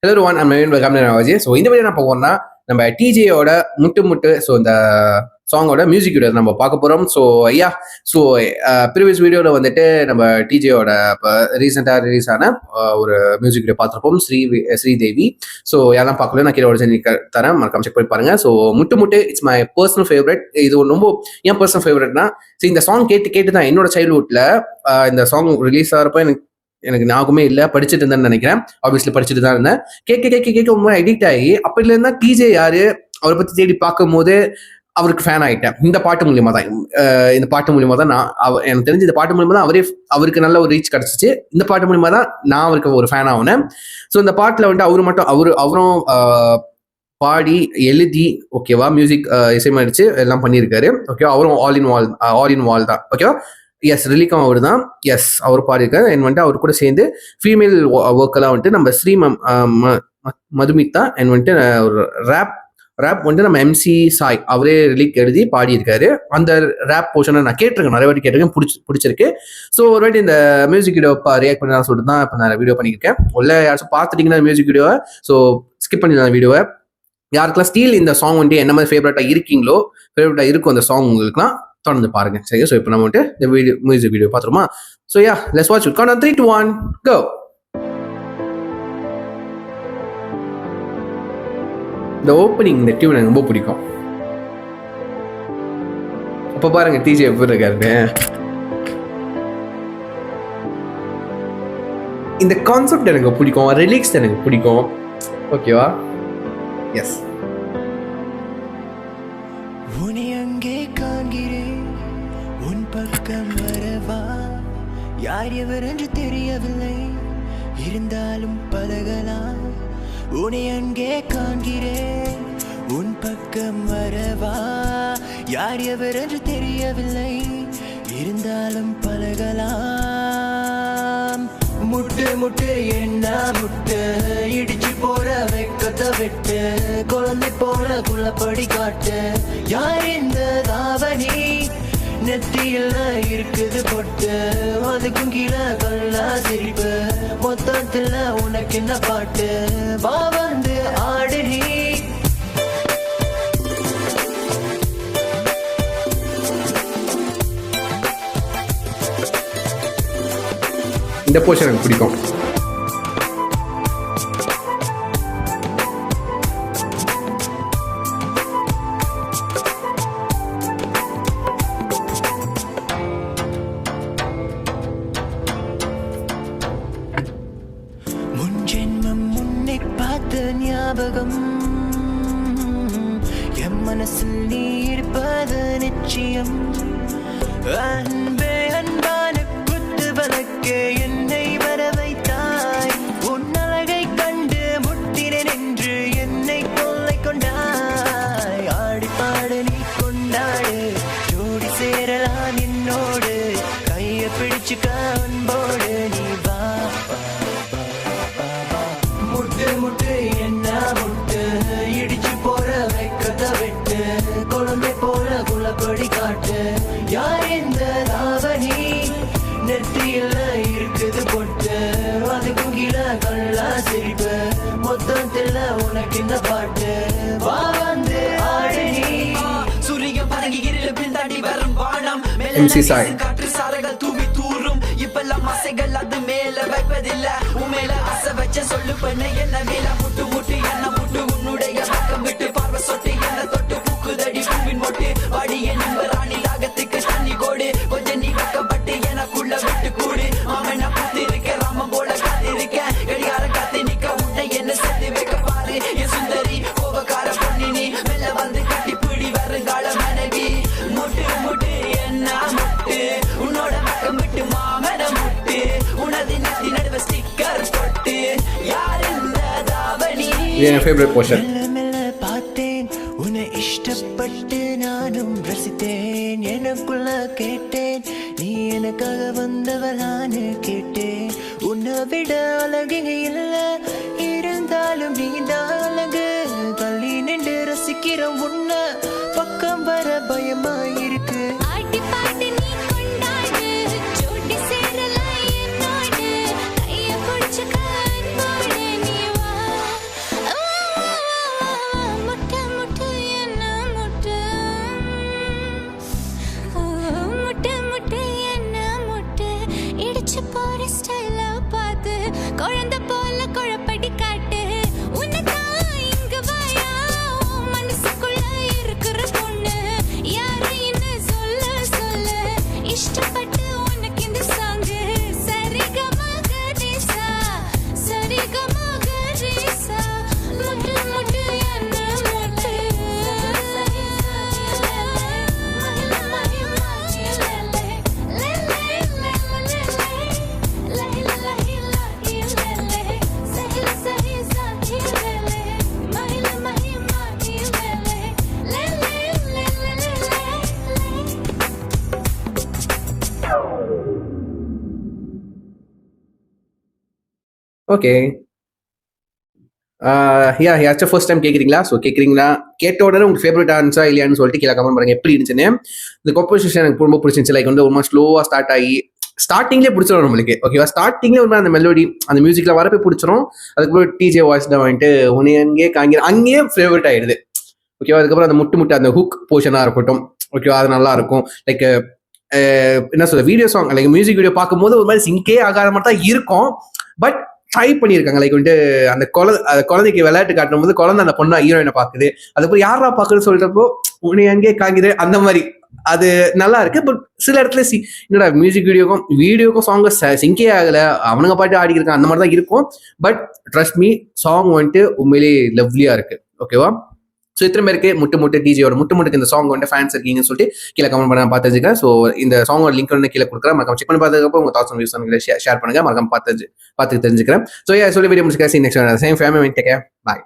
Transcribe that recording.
Hello everyone, I'm Naveen. Welcome to Navaji. So இந்த video நான் போகணும்னா நம்ம டிஜேயோட முட்டு ஸோ இந்த சாங்கோட மியூசிக் வீடியோ நம்ம பார்க்க போகிறோம். ஸோ ப்ரீவியஸ் வீடியோவில் வந்துட்டு நம்ம டிஜேயோட இப்போ ரீசெண்டாக ரிலீஸ் ஆன ஒரு மியூசிக் வீடியோ பார்த்துருப்போம், ஸ்ரீதேவி. ஸோ யாரெல்லாம் பார்க்கல நான் கீழே ஒரு தரேன், மறக்காம செக் பண்ணி பாருங்க. ஸோ முட்டு இட்ஸ் மை பர்சனல் ஃபேவரட். இது ரொம்ப ஏன் பர்சனல் ஃபேவரட்னா, ஸோ இந்த சாங் கேட்டு தான் என்னோட சைல்ட்ஹுட்ல இந்த சாங் ரிலீஸ் ஆகிறப்ப எனக்கு ஞாபகமே இல்லை, படிச்சுட்டு இருந்தேன்னு நினைக்கிறேன். ஆப்வியஸ்லி படிச்சுட்டு தான் இருந்தேன். கேட்க ரொம்ப எடிக்ட் ஆகி அப்போல இருந்தா டிஜே யாரு அவரை பத்தி தேடி பார்க்கும் போது அவருக்கு ஃபேன் ஆகிட்டேன். இந்த பாட்டு மூலியமா தான் நான் எனக்கு தெரிஞ்சு இந்த பாட்டு மூலியமா தான் அவருக்கு நல்ல ஒரு ரீச் கிடைச்சிச்சு. இந்த பாட்டு மூலியமா தான் நான் அவருக்கு ஒரு ஃபேன் ஆகினேன். ஸோ இந்த பாட்டில் வந்துட்டு அவரும் பாடி எழுதி ஓகேவா, மியூசிக் இசையமைச்சு எல்லாம் பண்ணியிருக்காரு. ஓகேவா, அவரும் ஆல் இன் வால் தான். ஓகேவா, எஸ் ரிலீக்கம் அவர் தான். எஸ் அவர் பாடியிருக்காரு. என் வந்துட்டு அவர் கூட சேர்ந்து ஃபீமேல் ஒர்க்கெல்லாம் வந்துட்டு நம்ம ஸ்ரீ மதுமிதா என் வந்துட்டு ஒரு ரேப் வந்துட்டு நம்ம MC சாய் அவரே ரிலீக் எழுதி பாடியிருக்காரு. அந்த ரேப் போர்ஷனை நான் கேட்டிருக்கேன், நிறைய வாட்டி கேட்டிருக்கேன், பிடிச்சிருக்கு. ஸோ ஒரு வாட்டி இந்த மியூசிக் வீடியோ ரியாக்ட் பண்ணி சொல்லிட்டு தான் இப்போ நான் வீடியோ பண்ணியிருக்கேன். உள்ள யாராச்சும் பார்த்துட்டீங்கன்னா மியூசிக் வீடியோவை ஸோ ஸ்கிப் பண்ணிடலாம் வீடியோவை. யாருக்கெல்லாம் ஸ்டீல் இந்த சாங் வந்துட்டு என்ன மாதிரி ஃபேவரட்டாக இருக்கும் அந்த சாங் உங்களுக்குலாம் தொடர்ந்து பாருங்க. சரி, ஸோ இப்போ நம்ம வந்துட்டு இந்த மியூசிக் வீடியோ பார்த்துருமா? So let's watch it. Count on 3, 2, 1 go. இந்த ஓப்பனிங் இந்த டியூன் எனக்கு ரொம்ப பிடிக்கும். அப்போ பாருங்க டிஜே எப்படி இருக்காரு. இந்த கான்செப்ட் எனக்கு பிடிக்கும், ரிலிக்ஸ் எனக்கு பிடிக்கும். ஓகேவா? எஸ். பக்கம் வரவா, யார் எவர் என்று தெரியவில்லை, இருந்தாலும் பழகலாம். உன்னை அங்கே காண்கிறேன், உன் பக்கம் வரவா, யார் எவர் என்று தெரியவில்லை, இருந்தாலும் பழகலாம். முட்டு என்ன முட்டு, இடிச்சு போற வெக்கத்தை விட்டு, குழந்தை போல குள்ளப்படி காட்டு. யார் இந்த தாவணி நெத்தியில் இருக்குது பொட்டு, அதுக்கும் கீழே கல்லா சிரிப்பு, மொத்தத்துல உனக்கு என்ன பாட்டு, வா வந்து ஆடு நீ. இந்த போர்ஷன் எனக்கு பிடிக்கும். ஞாபகம் என் மனசில் நீ இருப்பது நிச்சயம். அன்பே அன்பான குத்து வழக்கே என்னை வர வைத்தாய், உன் அழகை கண்டு முட்டினேன் என்று என்னை கொள்ளை கொண்டாய். ஆடி பாடு நீ கொண்டாடு, ஜோடி சேரலாம் என்னோடு, கையை பிடிச்சுக்க அன்போடு நீ வா. முட்டு என்ன முட்டு, இடிச்சு போற வெக்கத்தை விட்டு, குழந்தை போல குள்ளப்படி காட்டு. யார் இந்த தாவணி நெத்தியில் இருக்குது பொட்டு, அதுக்கும் கீழே கல்லா சிரிப்பு, மொத்தத்தில் உனக்கு இந்த பாட்டு, வா வந்து ஆடு நீ. சூரியன் பறங்கி இருப்பில் தாண்டி வரும் வானம், MC சாய் காற்று சாலைகள் தூவி தூரும், இப்பெல்லாம் ஆசைகள் அது மேல வைப்பதில்லை, உமேல ஆசை வச்ச சொல்லு பண்ண என்ன மேல முட்டு என்ன முட்டு, உன்னுடைய பக்கம் விட்டு பார்வை சொட்டு என்ன தொட்டு பூக்குதடி பூவின் மொட்டு, வாடி என் ராணி ராகத்துக்கு தண்ணி கோடு, கொஞ்சம் நீ வைக்கப்பட்டு எனக்குள்ள விட்டு கூடு. மாமன் பார்த்து இருக்க ராமன் போல காத்திருக்க, கடிகார காத்து நிக்க உன்னை என்ன சேர்த்து வைக்க பாரு. என் சுந்தரி கோபக்கார பொண்ணி நீ மெல்ல வந்து கட்டி பிடி வருங்கால மனைவி. முட்டு என்ன முட்டு, உன்னோட பக்கம் விட்டு மாமன முட்டு, உனது நெத்தி நடுவ ஸ்டிக்கர் போட்டு. யார் இந்த தாவணி? என் ஃபேவரட் போர்ஷன். பார்த்தேன் உன்னை இஷ்டப்பட்டு நானும் ரசித்தேன், எனக்குள்ள கேட்டேன் நீ எனக்காக வந்தவளான்னு கேட்டேன். உன்னை விட அழகு இல்ல, இருந்தாலும் நீதான் அழகு, தள்ளி நின்று ரசிக்கிற உன்னை பக்கம் வர பயமாயிருக்கு. ஓகே. யாராச்சும் ஃபர்ஸ்ட் டைம் கேட்குறீங்களா? ஸோ கேட்குறீங்களா? கேட்ட உடனே உங்களுக்கு ஃபேவரட் டான்ஸா இல்லையான்னு சொல்லிட்டு கீழே கமெண்ட் பண்ணுங்க. எப்படி இருந்துச்சுன்னு. இந்த கம்போசிஷன் எனக்கு ரொம்ப பிடிச்சிருந்துச்சு. லைக் வந்து ரொம்ப ஸ்லோவா ஸ்டார்ட் ஆகி ஸ்டார்டிங்லேயே பிடிச்சிடும் நம்மளுக்கு. ஓகேவா? ஸ்டார்டிங்லேயே ஒரு அந்த மெலோடி அந்த மியூசிக்ல வரப்போ பிடிச்சிரும். அதுக்கப்புறம் டிஜே வாய்ஸ் தான் வந்துட்டு உன்னை அங்கேயே காங்கிற அங்கேயே ஃபேவரட் ஆயிடுது. ஓகேவா? அதுக்கப்புறம் அந்த முட்டு அந்த ஹுக் போர்ஷனாக இருக்கட்டும். ஓகேவா? அது நல்லா இருக்கும். லைக் என்ன சொல்ல video song like music video பார்க்கும்போது ஒரு மாதிரி சிங்கே ஆகாத மாதிரி தான் இருக்கும். பட் ட்ரை பண்ணியிருக்காங்க. லைக் வந்துட்டு அந்த குழந்தைக்கு விளையாட்டு காட்டும் போது குழந்தை அந்த பொண்ணா ஹீரோயினை பார்க்குது. அதுக்கப்புறம் யாரா பார்க்குதுன்னு சொல்றப்போ உன்னை அங்கே காங்கிது அந்த மாதிரி அது நல்லா இருக்கு. பட் சில இடத்துல என்னடா மியூசிக் வீடியோக்கும் சாங் சிங்கே ஆகல, அவனுங்க பாட்டு ஆடி இருக்காங்க அந்த மாதிரி தான் இருக்கும். பட் ட்ரஸ்ட் மீ சாங் வந்துட்டு உண்மையிலேயே லவ்லியா இருக்கு. ஓகேவா? ஸோ இத்தனை பேருக்கு முட்டு டிஜேயோட முட்டுக்கு இந்த சாங் வந்து ஃபேன்ஸ் இருக்கீங்கன்னு சொல்லிட்டு கீழே கமெண்ட் பண்ண பார்த்து வச்சுக்கேன். ஸோ இந்த சாங்கோட லிங்க் வந்து கீழே கொடுக்குறேன். மறக்காம செக் பண்ணி பார்த்ததுக்கப்புறம் உங்க தாட்ஸ் வியூஸ் ஷேர் பண்ணுங்க. மறக்காம பார்த்து தெரிஞ்சுக்கிறேன். ஸோ சொல்லி வீடியோ முடிச்சுக்கிறேன். Next same family take care. பாய்.